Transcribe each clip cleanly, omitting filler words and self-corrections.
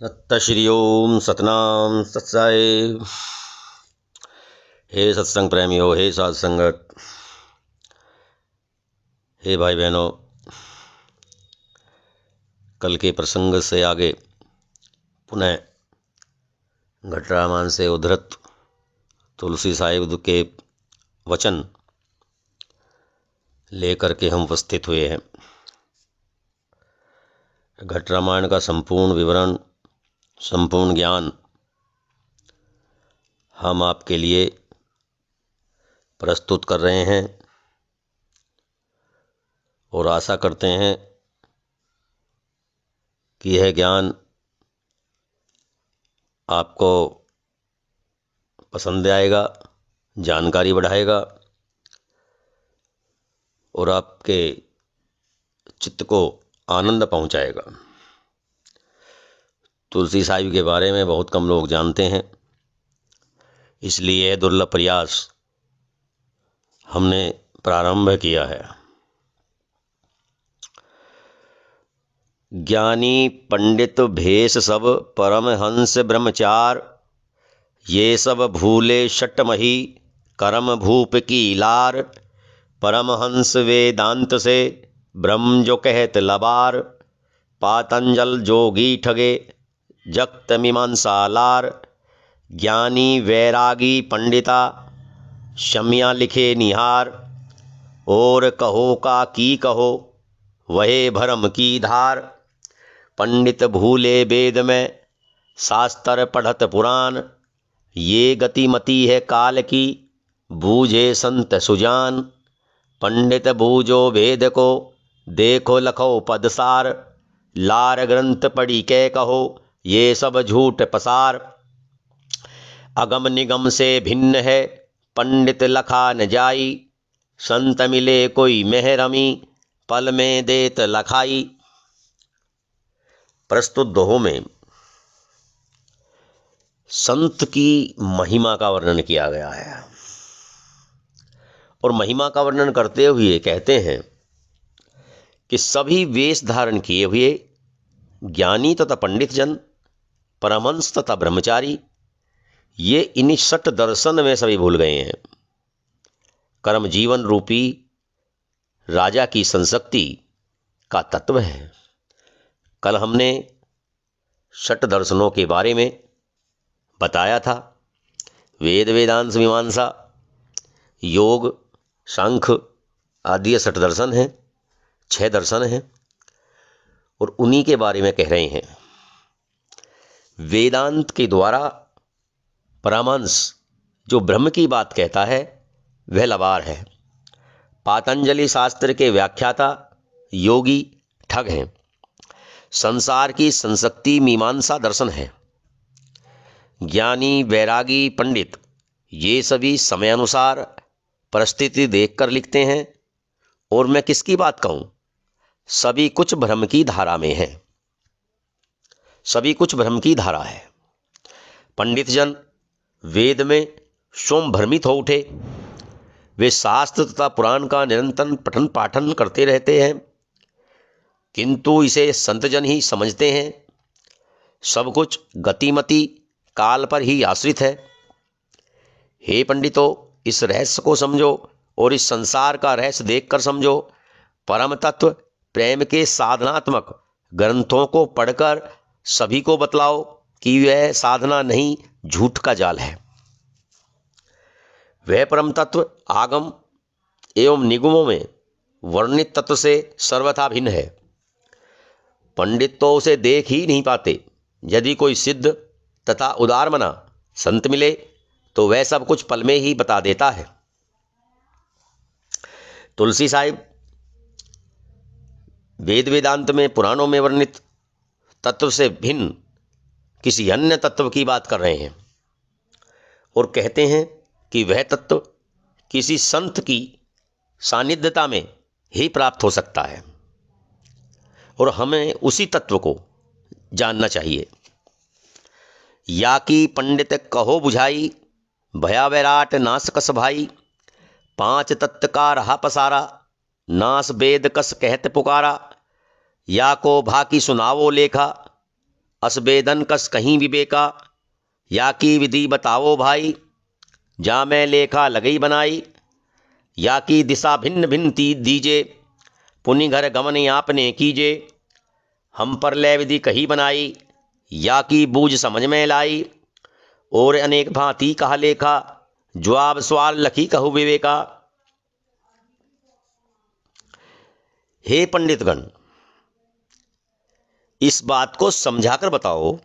सत्त श्री ओम सतनाम सत्साई। हे सत्संग प्रेमियों, हे साध संगत, हे भाई बहनों, कल के प्रसंग से आगे पुनः घट रामायण से उद्धृत तुलसी साहिब के वचन लेकर के हम उपस्थित हुए हैं। घट रामायण का संपूर्ण विवरण, संपूर्ण ज्ञान हम आपके लिए प्रस्तुत कर रहे हैं और आशा करते हैं कि यह ज्ञान आपको पसंद आएगा, जानकारी बढ़ाएगा और आपके चित्त को आनंद पहुंचाएगा। तुलसी साहिब के बारे में बहुत कम लोग जानते हैं, इसलिए यह दुर्लभ प्रयास हमने प्रारंभ किया है। ज्ञानी पंडित भेष सब परमहंस ब्रह्मचार, ये सब भूले शटमही करम भूप की लार। परमहंस वेदांत से ब्रह्म जो कहत लबार, पातंजल जोगी ठगे जगत मीमांसा लार। ज्ञानी वैरागी पंडिता शम्या लिखे निहार, और कहो का की कहो वहे भरम की धार। पंडित भूले वेद में शास्त्र पढ़त पुराण, ये गतिमति है काल की बूझे संत सुजान। पंडित बूझो वेद को देखो लखो पदसार, लार ग्रंथ पढ़ी के कहो ये सब झूठ पसार। अगम निगम से भिन्न है पंडित लखा न जाई, संत मिले कोई मेहरमी पल में देत लखाई। प्रस्तुत दोहों में संत की महिमा का वर्णन किया गया है और महिमा का वर्णन करते हुए कहते हैं कि सभी वेश धारण किए हुए ज्ञानी तथा पंडित जन, परमहंस तथा ब्रह्मचारी, ये इन्हीं सठ दर्शन में सभी भूल गए हैं। कर्म जीवन रूपी राजा की संशक्ति का तत्व है। कल हमने षट दर्शनों के बारे में बताया था। वेद वेदांत मीमांसा योग सांख्य आदि षट दर्शन हैं, 6 दर्शन हैं और उन्हीं के बारे में कह रहे हैं। वेदांत के द्वारा परमहंस जो ब्रह्म की बात कहता है वह लबार है। पातंजलि शास्त्र के व्याख्याता योगी ठग हैं। संसार की संशक्ति मीमांसा दर्शन है। ज्ञानी वैरागी पंडित ये सभी समय अनुसार परिस्थिति देखकर लिखते हैं और मैं किसकी बात कहूं, सभी कुछ भ्रम की धारा में है। सभी कुछ भ्रम की धारा है। पंडित जन वेद में स्वयं भ्रमित हो उठे। वे शास्त्र तथा पुराण का निरंतर पठन पाठन करते रहते हैं, किंतु इसे संतजन ही समझते हैं। सब कुछ गतिमति काल पर ही आश्रित है। हे पंडितों, इस रहस्य को समझो और इस संसार का रहस्य देखकर समझो। परम तत्व प्रेम के साधनात्मक ग्रंथों को पढ़कर सभी को बतलाओ कि वह साधना नहीं, झूठ का जाल है। वह परम तत्व आगम एवं निगमों में वर्णित तत्व से सर्वथा भिन्न है। पंडित तो उसे देख ही नहीं पाते। यदि कोई सिद्ध तथा उदार मना संत मिले तो वह सब कुछ पल में ही बता देता है। तुलसी साहिब वेद वेदांत में पुराणों में वर्णित तत्व से भिन्न किसी अन्य तत्व की बात कर रहे हैं और कहते हैं कि वह तत्व किसी संत की सानिध्यता में ही प्राप्त हो सकता है और हमें उसी तत्व को जानना चाहिए। या कि पंडित कहो बुझाई, भया वैराट नास कस भाई। 5 तत्व का रहा पसारा, नास वेद कस कहत पुकारा। या को भाकी सुनावो लेखा, असवेदन कस कहीं विवेका, या की विधि बताओ भाई, जा मैं लेखा लगई बनाई, या की दिशा भिन्न भिन्न दीजे, पुनि घर गमन आपने कीजे, हम पर लय विधि कही बनाई, या की बूझ समझ में लाई, और अनेक भांति कहा लेखा, जवाब सवाल लखी कहु विवेका। हे पंडितगण, इस बात को समझाकर बताओ,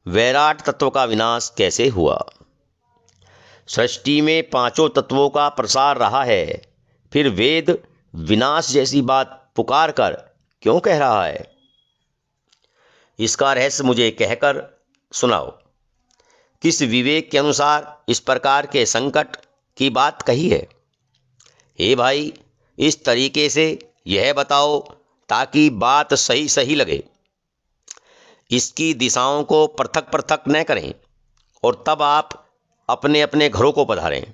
वैराट तत्व का विनाश कैसे हुआ। सृष्टि में पांचों तत्वों का प्रसार रहा है, फिर वेद विनाश जैसी बात पुकार कर क्यों कह रहा है। इसका रहस्य मुझे कहकर सुनाओ। किस विवेक के अनुसार इस प्रकार के संकट की बात कही है। हे भाई, इस तरीके से यह बताओ ताकि बात सही सही लगे। इसकी दिशाओं को पृथक पृथक न करें और तब आप अपने अपने घरों को पधारें।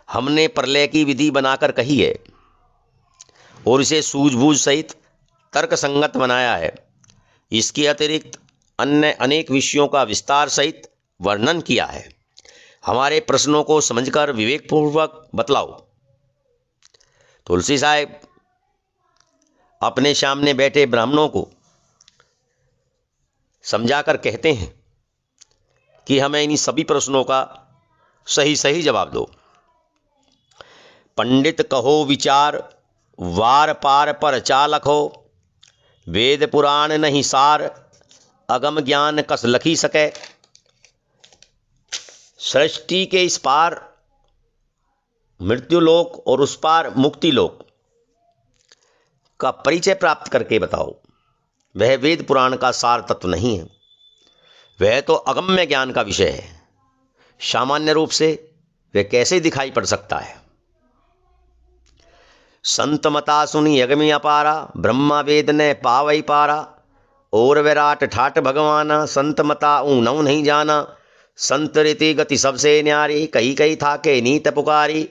हमने प्रलय की विधि बनाकर कही है और इसे सूझबूझ सहित तर्क संगत बनाया है। इसके अतिरिक्त अन्य अनेक विषयों का विस्तार सहित वर्णन किया है। हमारे प्रश्नों को समझकर विवेकपूर्वक बतलाओ। तुलसी साहब अपने सामने बैठे ब्राह्मणों को समझाकर कहते हैं कि हमें इन सभी प्रश्नों का सही सही जवाब दो। पंडित कहो विचार, वार पार पर चालक हो, वेद पुराण नहीं सार, अगम ज्ञान कस लखी सके। सृष्टि के इस पार मृत्युलोक और उस पार मुक्ति लोक का परिचय प्राप्त करके बताओ। वह वेद पुराण का सार तत्व नहीं है, वह तो अगम्य ज्ञान का विषय है। सामान्य रूप से वह कैसे दिखाई पड़ सकता है। संत मता सुनी यज्ञ अपारा, ब्रह्मा वेद ने पावई पारा, और विराट ठाट भगवाना, संत मता ऊनऊ नहीं जाना। संत रीति गति सबसे न्यारी, कही कही था के नीत पुकारी।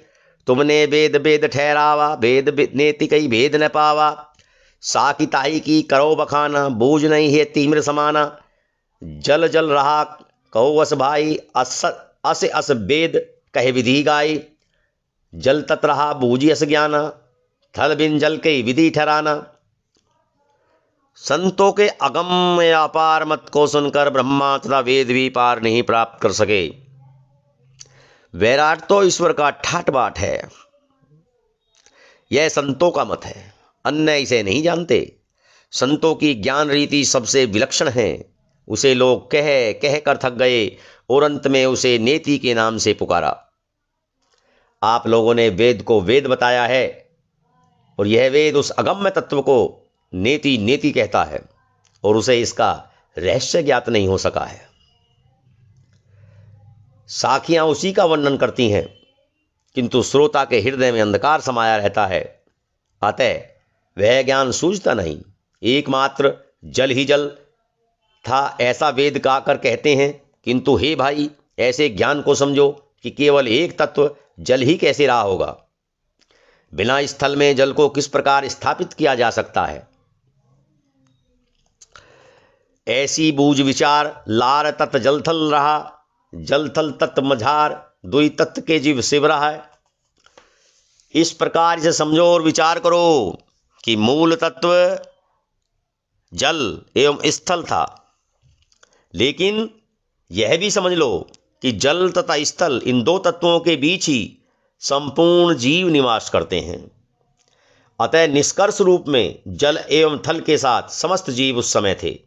तुमने वेद वेद ठहरावा, वेद नेति कई भेद न पावा। साकी ताही की करो बखाना, बूझ नहीं है तीम्र समाना। जल जल रहा कहो अस भाई, अस अस वेद कहे विधि गाई। जल तत रहा बूझी अस ज्ञाना, थल बिन जल के विधि ठहराना। संतों के अगम्य अपार मत को सुनकर ब्रह्मा तथा वेद भी पार नहीं प्राप्त कर सके। वैराट तो ईश्वर का ठाट बाट है, यह संतों का मत है, अन्य इसे नहीं जानते। संतों की ज्ञान रीति सबसे विलक्षण है, उसे लोग कह कह कर थक गए और अंत में उसे नेति के नाम से पुकारा। आप लोगों ने वेद को वेद बताया है और यह वेद उस अगम्य तत्व को नेति नेति कहता है और उसे इसका रहस्य ज्ञात नहीं हो सका है। साखियां उसी का वर्णन करती हैं, किंतु श्रोता के हृदय में अंधकार समाया रहता है, अतः वह ज्ञान सूझता नहीं। एकमात्र जल ही जल था ऐसा वेद गाकर कहते हैं, किंतु हे भाई, ऐसे ज्ञान को समझो कि केवल एक तत्व जल ही कैसे रहा होगा। बिना स्थल में जल को किस प्रकार स्थापित किया जा सकता है। ऐसी बूझ विचार, लार तत् जल थल रहा, जल थल तत् मझार, दुई तत्व के जीव शिव रहा है। इस प्रकार से समझो और विचार करो कि मूल तत्व जल एवं स्थल था, लेकिन यह भी समझ लो कि जल तथा स्थल इन दो तत्वों के बीच ही संपूर्ण जीव निवास करते हैं। अतः निष्कर्ष रूप में जल एवं थल के साथ समस्त जीव उस समय थे।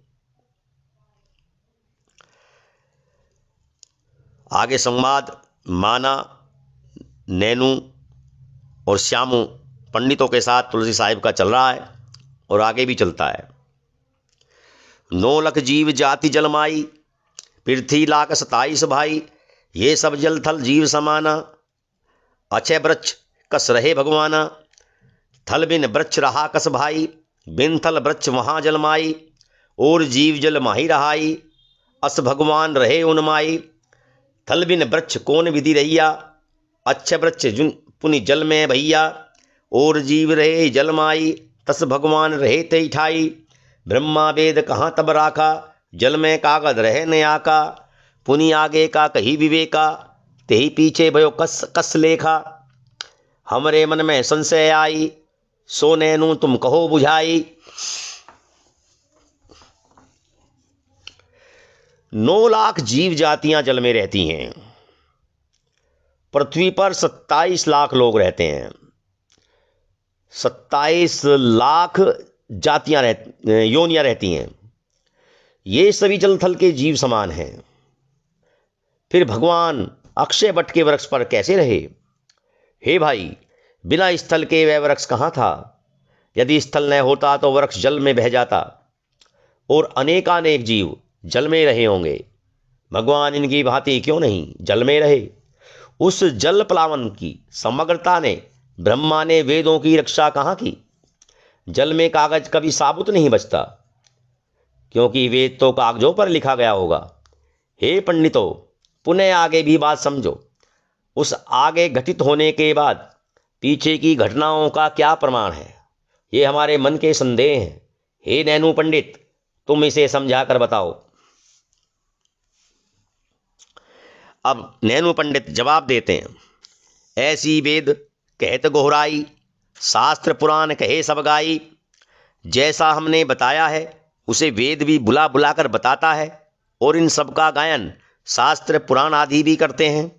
आगे संवाद माना, नैनू और श्यामू पंडितों के साथ तुलसी साहिब का चल रहा है और आगे भी चलता है। 9 लख जीव जाति जलमाई, पृथ्वी लाख 27 भाई, ये सब जल थल जीव समाना। अक्षय वृक्ष कस रहे भगवाना, थल बिन वृक्ष रहा कस भाई। बिन थल वृक्ष वहाँ जलमाई, और जीव जल माही रहाई। अस भगवान रहे उनमाई, थल बिन वृक्ष कौन विधि रहिया। अक्षय वृक्ष जुन पुनि जल में भैया, और जीव रहे जलमाई। तस भगवान रहे ते ठाई, ब्रह्मा वेद कहाँ तब राखा, जल में कागज रहे न आका। पुनि आगे का कही विवेका, तेही पीछे भयो कस कस लेखा। हमरे मन में संशय आई, सो नैनू तुम कहो बुझाई। 9 लाख जीव जातियां जल में रहती हैं। पृथ्वी पर 27 लाख लोग रहते हैं। 27 लाख जातियां योनियां रहती हैं। ये सभी जल थल के जीव समान हैं। फिर भगवान अक्षय वट के वृक्ष पर कैसे रहे? हे भाई, बिना स्थल के वह वृक्ष कहाँ था? यदि स्थल न होता तो वृक्ष जल में बह जाता और अनेकानेक जीव जल में रहे होंगे। भगवान इनकी भांति क्यों नहीं जल में रहे? उस जल प्लावन की समग्रता ने ब्रह्मा ने वेदों की रक्षा कहाँ की? जल में कागज कभी साबुत नहीं बचता, क्योंकि वेद तो कागजों पर लिखा गया होगा। हे पंडितों, पुनः आगे भी बात समझो। उस आगे घटित होने के बाद पीछे की घटनाओं का क्या प्रमाण है? ये हमारे मन के संदेह हैं। हे नैनू पंडित, तुम इसे समझा कर बताओ। अब नैनू पंडित जवाब देते हैं। ऐसी वेद कहत गोहराई, शास्त्र पुराण कहे सब गाई। जैसा हमने बताया है उसे वेद भी बुला बुला कर बताता है, और इन सब का गायन शास्त्र पुराण आदि भी करते हैं।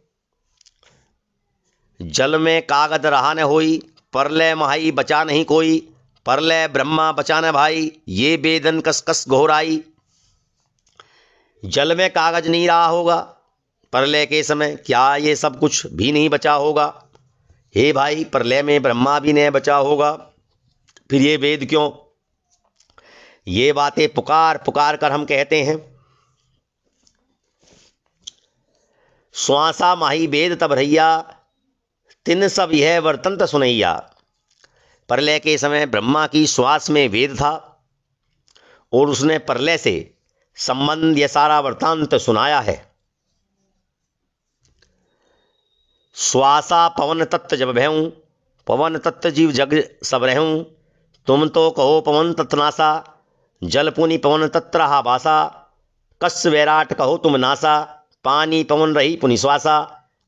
जल में कागज रहा न होई, परलय महाई बचा नहीं कोई। परलय ब्रह्मा बचा न भाई, ये वेदन कस कस घोराई। जल में कागज नहीं रहा होगा, प्रलय के समय क्या ये सब कुछ भी नहीं बचा होगा? हे भाई, प्रलय में ब्रह्मा भी नहीं बचा होगा, फिर ये वेद क्यों? ये बातें पुकार पुकार कर हम कहते हैं। श्वासा माही वेद तब रहिया, तिन सब यह वर्तंत सुनैया। प्रलय के समय ब्रह्मा की श्वास में वेद था और उसने प्रलय से संबंध यह सारा वृत्तांत सुनाया है। श्वासा पवन तत्व जब भयऊँ, पवन तत्व जीव जग सब रहूँ। तुम तो कहो पवन तत्नासा, जल पुनि पवन तत्र हा बासा। कस वैराट कहो तुम नासा, पानी पवन रही पुनि श्वासा।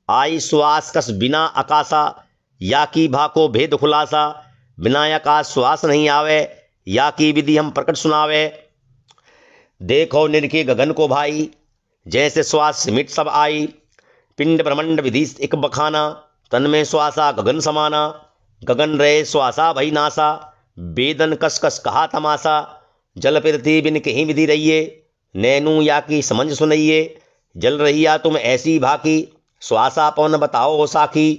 आई श्वास कस बिना आकाशा, या की भाको भेद खुलासा। बिना आकाश श्वास नहीं आवे, या की विधि हम प्रकट सुनावे। देखो निरखे गगन को भाई, जैसे श्वास सिमिट सब आई। पिंड ब्रह्मंड विधि एक बखाना, तन में श्वासा गगन समाना। गगन रहे श्वासा भई नासा, वेदन कस कस कहा तमाशा। जल पृथ्वी बिन कहीं विधि रहिए, नैनू या की समझ सुनइए। जल रहिया तुम ऐसी भाकी, श्वासा पवन बताओ हो साखी।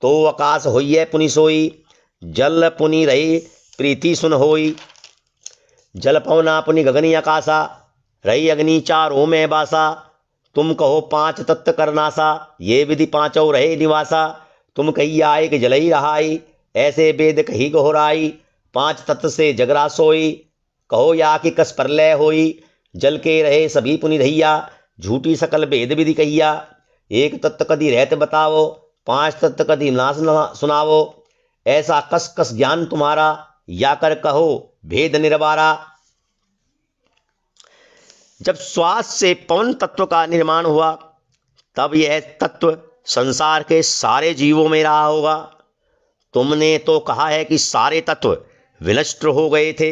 तो आकाश होइए पुनि सोई, जल पुनि रही प्रीति सुन होई। जल पवना पुनि गगनी आकाशा, रही अग्नि चारों में बासा। तुम कहो 5 तत्व करनासा, ये विधि 5 रहे निवासा। तुम कही आए कि जल ही रहाई, ऐसे वेद कही गोहराई। 5 तत्व से जगरा सोई, कहो या कि कस प्रलय होई। जल के रहे सभी पुनि रहिया, झूठी सकल भेद विधि कहिया। 1 तत्व कदी रहते बतावो, 5 तत्व कदी ना सुनावो। ऐसा कस कस ज्ञान तुम्हारा, या कर कहो भेद निर्वारा। जब श्वास से पवन तत्व का निर्माण हुआ, तब यह तत्व संसार के सारे जीवों में रहा होगा। तुमने तो कहा है कि सारे तत्व विनष्ट हो गए थे,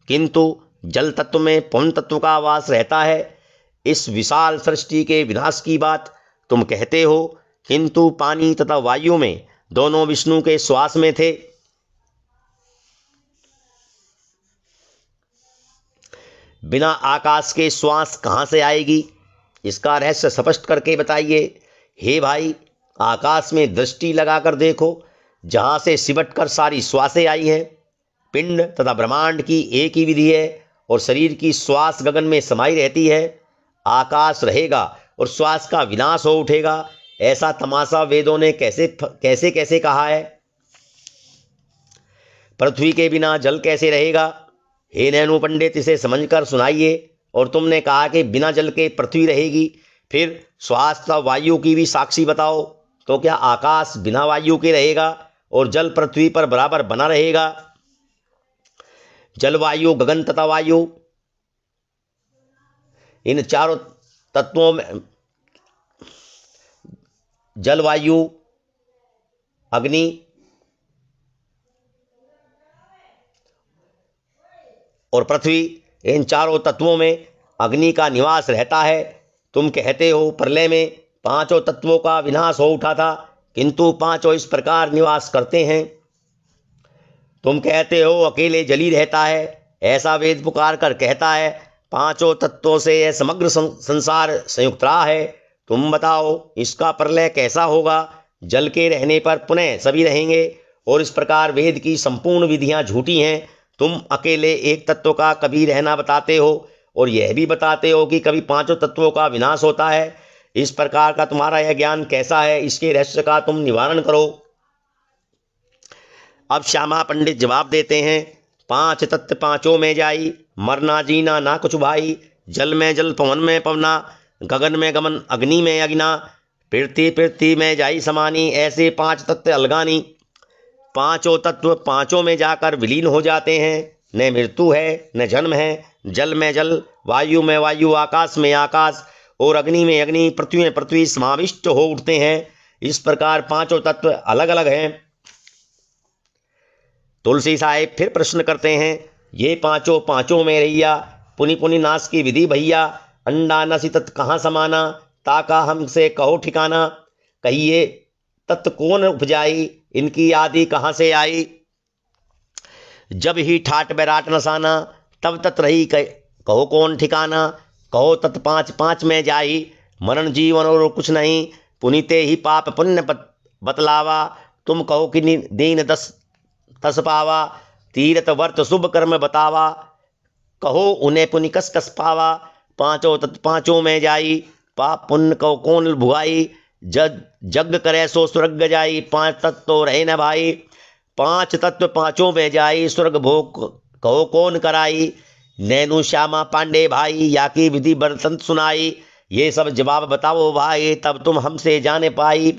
किंतु जल तत्व में पवन तत्व का वास रहता है। इस विशाल सृष्टि के विनाश की बात तुम कहते हो, किंतु पानी तथा वायु में दोनों विष्णु के श्वास में थे। बिना आकाश के श्वास कहाँ से आएगी? इसका रहस्य स्पष्ट करके बताइए। हे भाई, आकाश में दृष्टि लगाकर देखो, जहाँ से सिमट कर सारी श्वासें आई हैं। पिंड तथा ब्रह्मांड की एक ही विधि है और शरीर की श्वास गगन में समाई रहती है। आकाश रहेगा और श्वास का विनाश हो उठेगा, ऐसा तमाशा वेदों ने कैसे कैसे कहा है? पृथ्वी के बिना जल कैसे रहेगा? हे नैनू पंडित, इसे समझकर सुनाइए। और तुमने कहा कि बिना जल के पृथ्वी रहेगी, फिर श्वास तथा वायु की भी साक्षी बताओ। तो क्या आकाश बिना वायु के रहेगा और जल पृथ्वी पर बराबर बना रहेगा? जलवायु, गगन तथा वायु, इन चारों तत्वों में जलवायु, अग्नि और पृथ्वी, इन चारों तत्वों में अग्नि का निवास रहता है। तुम कहते हो प्रलय में पांचों तत्वों का विनाश हो उठा था, किंतु पांचों इस प्रकार निवास करते हैं। तुम कहते हो अकेले जल ही रहता है, ऐसा वेद पुकार कर कहता है। पांचों तत्वों से यह समग्र संसार संयुक्त रहा है। तुम बताओ इसका प्रलय कैसा होगा? जल के रहने पर पुनः सभी रहेंगे, और इस प्रकार वेद की संपूर्ण विधियां झूठी हैं। तुम अकेले एक तत्व का कभी रहना बताते हो, और यह भी बताते हो कि कभी पांचों तत्वों का विनाश होता है। इस प्रकार का तुम्हारा यह ज्ञान कैसा है? इसके रहस्य का तुम निवारण करो। अब श्यामा पंडित जवाब देते हैं, पांच तत्व पांचों में जाई, मरना जीना ना कुछ भाई। जल में जल, पवन में पवना, गगन में गमन, अग्नि में अग्ना, पृथ्वी पृथ्वी में जाई समानी। ऐसे पांच तत्व अलगानी। पांचों तत्व पांचों में जाकर विलीन हो जाते हैं। न मृत्यु है न जन्म है। जल में जल, वायु में वायु, आकाश में आकाश और अग्नि में अग्नि, पृथ्वी में पृथ्वी समाविष्ट हो उठते हैं। इस प्रकार पांचों तत्व अलग अलग हैं। तुलसी साहेब फिर प्रश्न करते हैं, ये पांचों पांचों में रहिया, पुनि पुनि नाश की विधि भैया। अंडा नसी तत्व कहाँ समाना, ताका हमसे कहो ठिकाना। कहिए तत्व कौन उपजाई, इनकी आदि कहाँ से आई। जब ही ठाट बैराट नसाना, तब तत् रही कहो कौन ठिकाना। कहो तत् पाँच पाँच में जाई, मरण जीवन और कुछ नहीं। पुनीते ही पाप पुण्य बतलावा, तुम कहो कि दीन दस तस पावा। तीर्थ वर्त शुभ कर्म बतावा, कहो उन्हें पुनि कस कस पावा। पांचों तत्व पांचों में जाई, पाप पुण्य को कौन भुगाई। जग करे सो स्वर्ग जाई, पांच तत्व तो रहे न भाई। पांच तत्व पांचों में जाई, स्वर्ग भोग कहो कौन कराई। नैनु श्यामा पांडे भाई, या की विधि बर्तन सुनाई। ये सब जवाब बताओ भाई, तब तुम हमसे जाने पाई।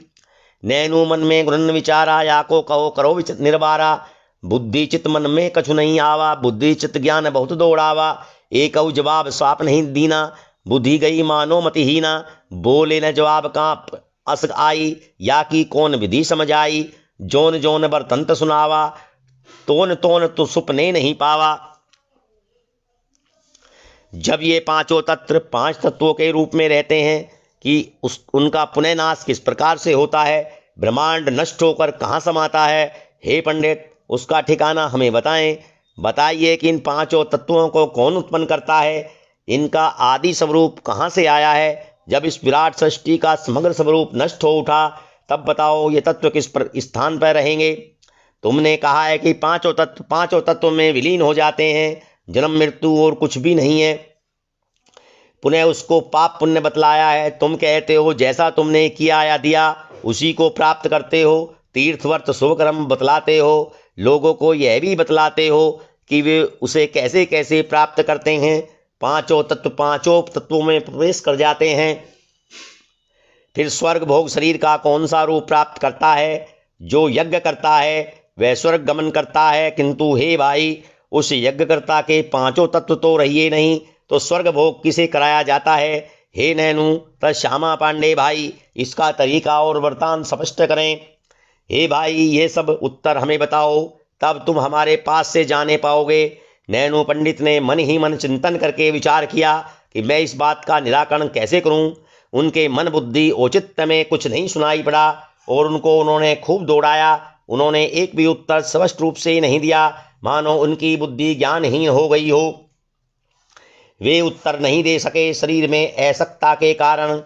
नैनु मन में गुण विचारा, या को कहो करो निर्वारा। बुद्धि चित मन में कछु नहीं आवा, बुद्धि चित ज्ञान बहुत दौड़ावा। एक जवाब साप नहीं दीना, बुद्धि गई मानो मतिहीना। बोले न जवाब कांप अस आई, या की कौन विधि समझ आई। जोन जोन बर्तंत सुनावा, तोन तोन तो सुपने नहीं पावा। जब ये पांचों तत्व पांच तत्वों के रूप में रहते हैं कि उनका पुनः नाश किस प्रकार से होता है, ब्रह्मांड नष्ट होकर कहाँ समाता है। हे पंडित, उसका ठिकाना हमें बताएं। बताइए कि इन पांचों तत्वों को कौन उत्पन्न करता है, इनका आदि स्वरूप कहाँ से आया है। जब इस विराट सृष्टि का समग्र स्वरूप नष्ट हो उठा, तब बताओ ये तत्व किस स्थान पर रहेंगे। तुमने कहा है कि पांचों तत्व में विलीन हो जाते हैं, जन्म मृत्यु और कुछ भी नहीं है। पुनः उसको पाप पुण्य बतलाया है। तुम कहते हो जैसा तुमने किया या दिया उसी को प्राप्त करते हो। तीर्थ वर्त शुभ कर्म बतलाते हो। लोगों को यह भी बतलाते हो कि वे उसे कैसे कैसे प्राप्त करते हैं। पांचों तत्वों में प्रवेश कर जाते हैं। फिर स्वर्ग भोग शरीर का कौन सा रूप प्राप्त करता है। जो यज्ञ करता है वह स्वर्ग गमन करता है, किंतु हे भाई, उस यज्ञकर्ता के पांचों तत्व तो रहिए नहीं, तो स्वर्ग भोग किसे कराया जाता है। हे नैनु तथा श्यामा पांडे भाई, इसका तरीका और वरदान स्पष्ट करें। हे भाई, ये सब उत्तर हमें बताओ, तब तुम हमारे पास से जाने पाओगे। नैनु पंडित ने मन ही मन चिंतन करके विचार किया कि मैं इस बात का निराकरण कैसे करूं। उनके मन बुद्धि औचित्य में कुछ नहीं सुनाई पड़ा, और उन्होंने खूब दौड़ाया। उन्होंने एक भी उत्तर स्पष्ट रूप से नहीं दिया, मानो उनकी बुद्धि ज्ञानहीन हो गई हो। वे उत्तर नहीं दे सके। शरीर में असक्ता के कारण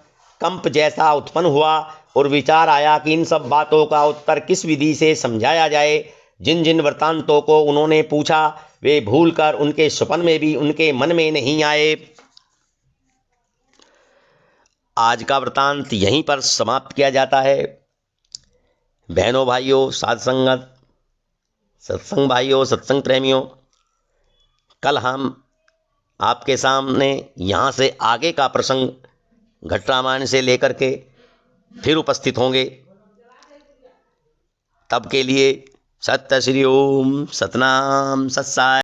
कंप जैसा उत्पन्न हुआ, और विचार आया कि इन सब बातों का उत्तर किस विधि से समझाया जाए। जिन जिन वृत्तांतों को उन्होंने पूछा, वे भूलकर उनके स्वप्न में भी उनके मन में नहीं आए। आज का वृत्तांत यहीं पर समाप्त किया जाता है। बहनों भाइयों, साध संगत, सत्संग भाइयों, सत्संग प्रेमियों, कल हम आपके सामने यहाँ से आगे का प्रसंग घट रामायण से लेकर के फिर उपस्थित होंगे। तब के लिए सत्य श्री ओम, सतनाम, सत्साई।